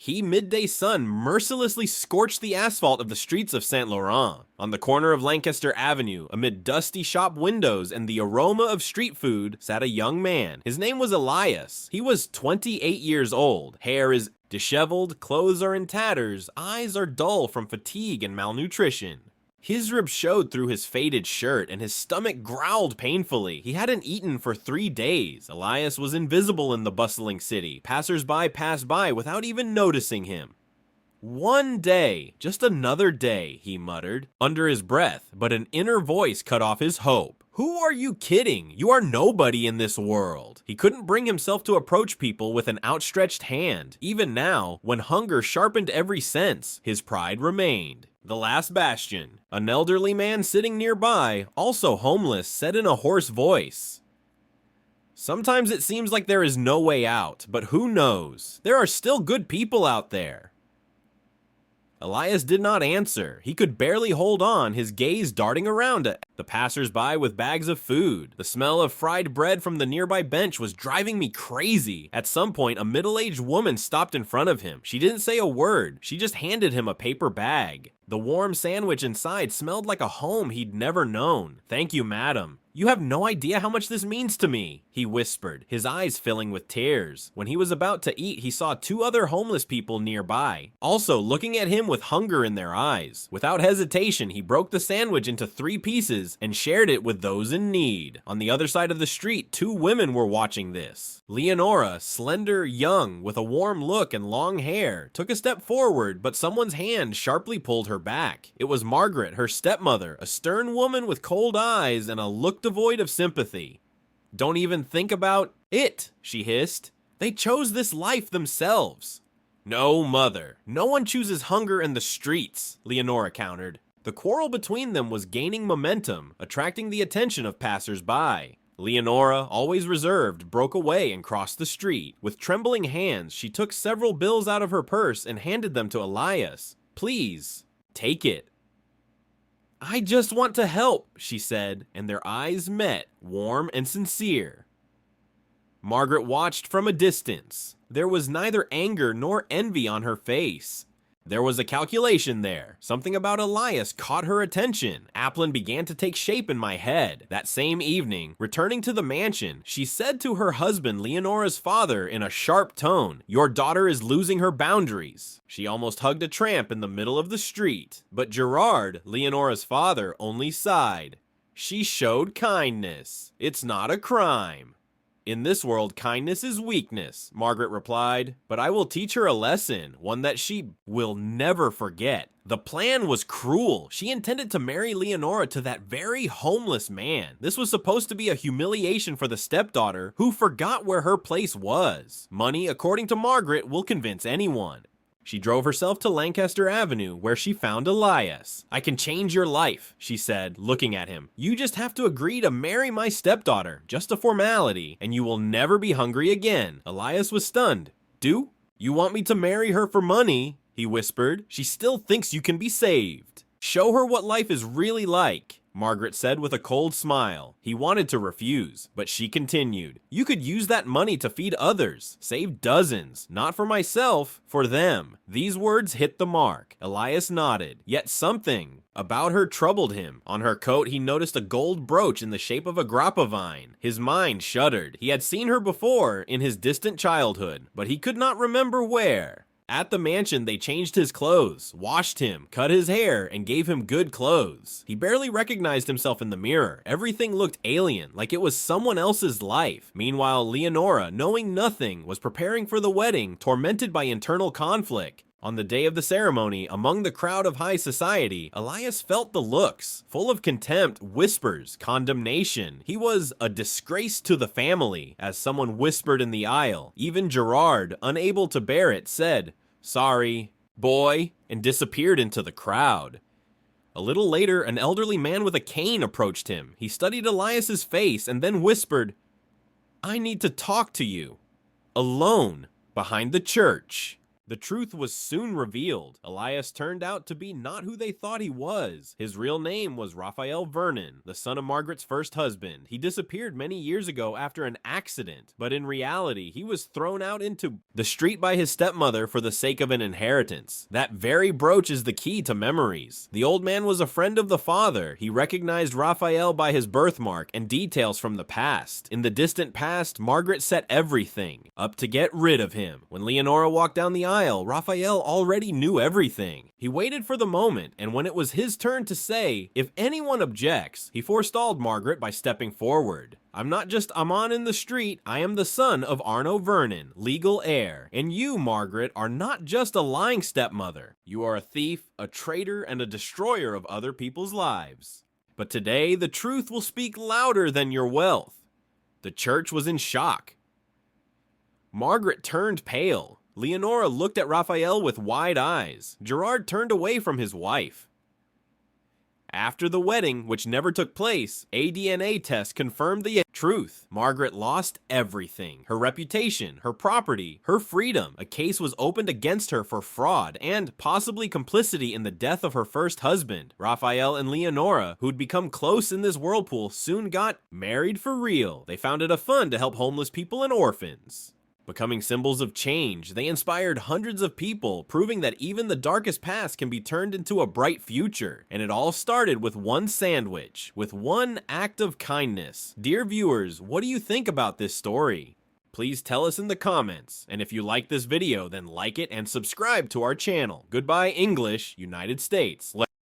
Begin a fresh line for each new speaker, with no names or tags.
Midday sun mercilessly scorched the asphalt of the streets of Saint Laurent. On the corner of Lancaster Avenue, amid dusty shop windows and the aroma of street food, sat a young man. His name was Elias. He was 28 years old. Hair is disheveled, clothes are in tatters, eyes are dull from fatigue and malnutrition. His ribs showed through his faded shirt, and his stomach growled painfully. He hadn't eaten for 3 days. Elias was invisible in the bustling city. Passers-by passed by without even noticing him. "One day, just another day," he muttered, under his breath, but an inner voice cut off his hope. "Who are you kidding? You are nobody in this world." He couldn't bring himself to approach people with an outstretched hand. Even now, when hunger sharpened every sense, his pride remained. The last bastion. An elderly man sitting nearby, also homeless, said in a hoarse voice, "Sometimes it seems like there is no way out, but who knows? There are still good people out there." Elias did not answer. He could barely hold on, his gaze darting around at the passers-by with bags of food. The smell of fried bread from the nearby bench was driving me crazy. At some point, a middle-aged woman stopped in front of him. She didn't say a word. She just handed him a paper bag. The warm sandwich inside smelled like a home he'd never known. "Thank you, madam. You have no idea how much this means to me," he whispered, his eyes filling with tears. When he was about to eat, he saw 2 other homeless people nearby, also looking at him with hunger in their eyes. Without hesitation, he broke the sandwich into 3 pieces and shared it with those in need. On the other side of the street, 2 women were watching this. Leonora, slender, young, with a warm look and long hair, took a step forward, but someone's hand sharply pulled her back. It was Margaret, her stepmother, a stern woman with cold eyes and a look devoid of sympathy. "Don't even think about it," she hissed. "They chose this life themselves." "No, mother. No one chooses hunger in the streets," Leonora countered. The quarrel between them was gaining momentum, attracting the attention of passers-by. Leonora, always reserved, broke away and crossed the street. With trembling hands, she took several bills out of her purse and handed them to Elias. "Please, take it." "I just want to help," she said, and their eyes met, warm and sincere. Margaret watched from a distance. There was neither anger nor envy on her face. There was a calculation there. Something about Elias caught her attention. A plan began to take shape in my head. That same evening, returning to the mansion, she said to her husband, Leonora's father, in a sharp tone, "Your daughter is losing her boundaries." She almost hugged a tramp in the middle of the street. But Gerard, Leonora's father, only sighed. "She showed kindness. It's not a crime." "In this world, kindness is weakness," Margaret replied, "but I will teach her a lesson, one that she will never forget. The plan was cruel. She intended to marry Leonora to that very homeless man. This was supposed to be a humiliation for the stepdaughter, who forgot where her place was. Money, according to Margaret, will convince anyone. She drove herself to Lancaster Avenue, where she found Elias. "I can change your life," she said, looking at him. "You just have to agree to marry my stepdaughter, just a formality, and you will never be hungry again." Elias was stunned. "Do? You want me to marry her for money?" he whispered. "She still thinks you can be saved." "Show her what life is really like," Margaret said with a cold smile. He wanted to refuse, but she continued. "You could use that money to feed others, save dozens, not for myself, for them." These words hit the mark. Elias nodded, yet something about her troubled him. On her coat, he noticed a gold brooch in the shape of a grappa vine. His mind shuddered. He had seen her before in his distant childhood, but he could not remember where. At the mansion, they changed his clothes, washed him, cut his hair, and gave him good clothes. He barely recognized himself in the mirror. Everything looked alien, like it was someone else's life. Meanwhile, Leonora, knowing nothing, was preparing for the wedding, tormented by internal conflict. On the day of the ceremony, among the crowd of high society, Elias felt the looks, full of contempt, whispers, condemnation. He was a disgrace to the family, as someone whispered in the aisle. Even Gerard, unable to bear it, said, "Sorry, boy," and disappeared into the crowd. A little later, an elderly man with a cane approached him. He studied Elias's face and then whispered, "I need to talk to you. Alone, behind the church." The truth was soon revealed. Elias turned out to be not who they thought he was. His real name was Raphael Vernon, the son of Margaret's first husband. He disappeared many years ago after an accident, but in reality, he was thrown out into the street by his stepmother for the sake of an inheritance. That very brooch is the key to memories. The old man was a friend of the father. He recognized Raphael by his birthmark and details from the past. In the distant past, Margaret set everything up to get rid of him. When Leonora walked down the aisle, Raphael already knew everything. He waited for the moment, and when it was his turn to say, if anyone objects, he forestalled Margaret by stepping forward. I'm not just Amon in the street, I am the son of Arno Vernon, legal heir. And you, Margaret, are not just a lying stepmother. You are a thief, a traitor, and a destroyer of other people's lives. But today, the truth will speak louder than your wealth. The church was in shock. Margaret turned pale. Leonora looked at Raphael with wide eyes. Gerard turned away from his wife. After the wedding, which never took place, a DNA test confirmed the truth. Margaret lost everything. Her reputation, her property, her freedom. A case was opened against her for fraud and possibly complicity in the death of her first husband. Raphael and Leonora, who'd become close in this whirlpool, soon got married for real. They founded a fund to help homeless people and orphans. Becoming symbols of change, they inspired hundreds of people, proving that even the darkest past can be turned into a bright future. And it all started with one sandwich, with one act of kindness. Dear viewers, what do you think about this story? Please tell us in the comments, and if you like this video, then like it and subscribe to our channel. Goodbye, English, United States.